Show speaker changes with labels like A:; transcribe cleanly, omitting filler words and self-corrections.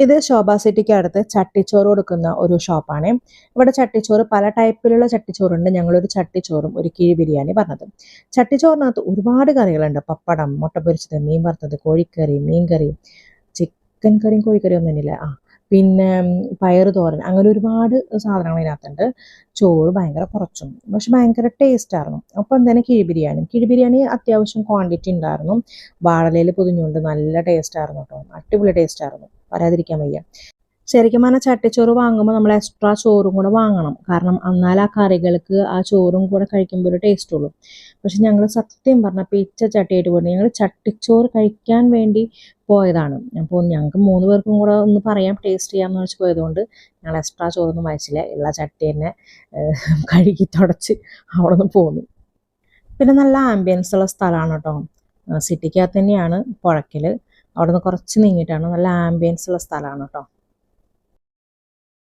A: ഇത് ശോഭ സിറ്റിക്ക് അടുത്ത് ചട്ടിച്ചോറ് കൊടുക്കുന്ന ഒരു ഷോപ്പാണ്. ഇവിടെ ചട്ടിച്ചോറ് പല ടൈപ്പിലുള്ള ചട്ടിച്ചോറുണ്ട്. ഞങ്ങളൊരു ചട്ടിച്ചോറും ഒരു കിഴി ബിരിയാണി പറഞ്ഞത്. ചട്ടിച്ചോറിനകത്ത് ഒരുപാട് കറികളുണ്ട്. പപ്പടം, മുട്ട പൊരിച്ചത്, മീൻ വറുത്തത്, കോഴിക്കറി, മീൻകറി, ചിക്കൻ കറിയും കോഴിക്കറിയും ഒന്നും ഇല്ല. പിന്നെ പയറ് തോരൻ, അങ്ങനെ ഒരുപാട് സാധനങ്ങൾ ഇതിനകത്തുണ്ട്. ചോറ് ഭയങ്കര കുറച്ചും, പക്ഷെ ഭയങ്കര ടേസ്റ്റ് ആയിരുന്നു. അപ്പം തന്നെ കിഴി ബിരിയാണി അത്യാവശ്യം ക്വാണ്ടിറ്റി ഉണ്ടായിരുന്നു. വാഴയിലയിൽ പൊതിഞ്ഞുകൊണ്ട് നല്ല ടേസ്റ്റ് ആയിരുന്നു കേട്ടോ. അടിപൊളി ടേസ്റ്റ് ആയിരുന്നു, പറയാതിരിക്കാൻ വയ്യ. ശരിക്കും പറഞ്ഞാൽ ചട്ടിച്ചോറ് വാങ്ങുമ്പോൾ നമ്മൾ എക്സ്ട്രാ ചോറും കൂടെ വാങ്ങണം. കാരണം എന്നാൽ ആ കറികൾക്ക് ആ ചോറും കൂടെ കഴിക്കുമ്പോൾ ഒരു ടേസ്റ്റ് ഉള്ളൂ. പക്ഷെ ഞങ്ങൾ സത്യം പറഞ്ഞാൽ പിച്ച ചട്ടിയായിട്ട് പോയിട്ട് ഞങ്ങൾ ചട്ടിച്ചോറ് കഴിക്കാൻ വേണ്ടി പോയതാണ്. അപ്പോൾ ഞങ്ങൾക്ക് 3 പേർക്കും കൂടെ ഒന്ന് പറയാം, ടേസ്റ്റ് ചെയ്യാമെന്ന് വെച്ച് പോയതുകൊണ്ട് ഞങ്ങൾ എക്സ്ട്രാ ചോറൊന്നും വായിച്ചില്ല. ഉള്ള ചട്ടി തന്നെ കഴുകി തുടച്ച് അവിടെ നിന്ന് പോന്നു. പിന്നെ നല്ല ആംബിയൻസ് ഉള്ള സ്ഥലമാണ് കേട്ടോ. സിറ്റിക്കകത്ത് തന്നെയാണ്, പുഴയ്ക്കൽ. അവിടെ നിന്ന് കുറച്ച് നീങ്ങിയിട്ടാണ്. നല്ല ആംബിയൻസ് ഉള്ള സ്ഥലമാണ് കേട്ടോ.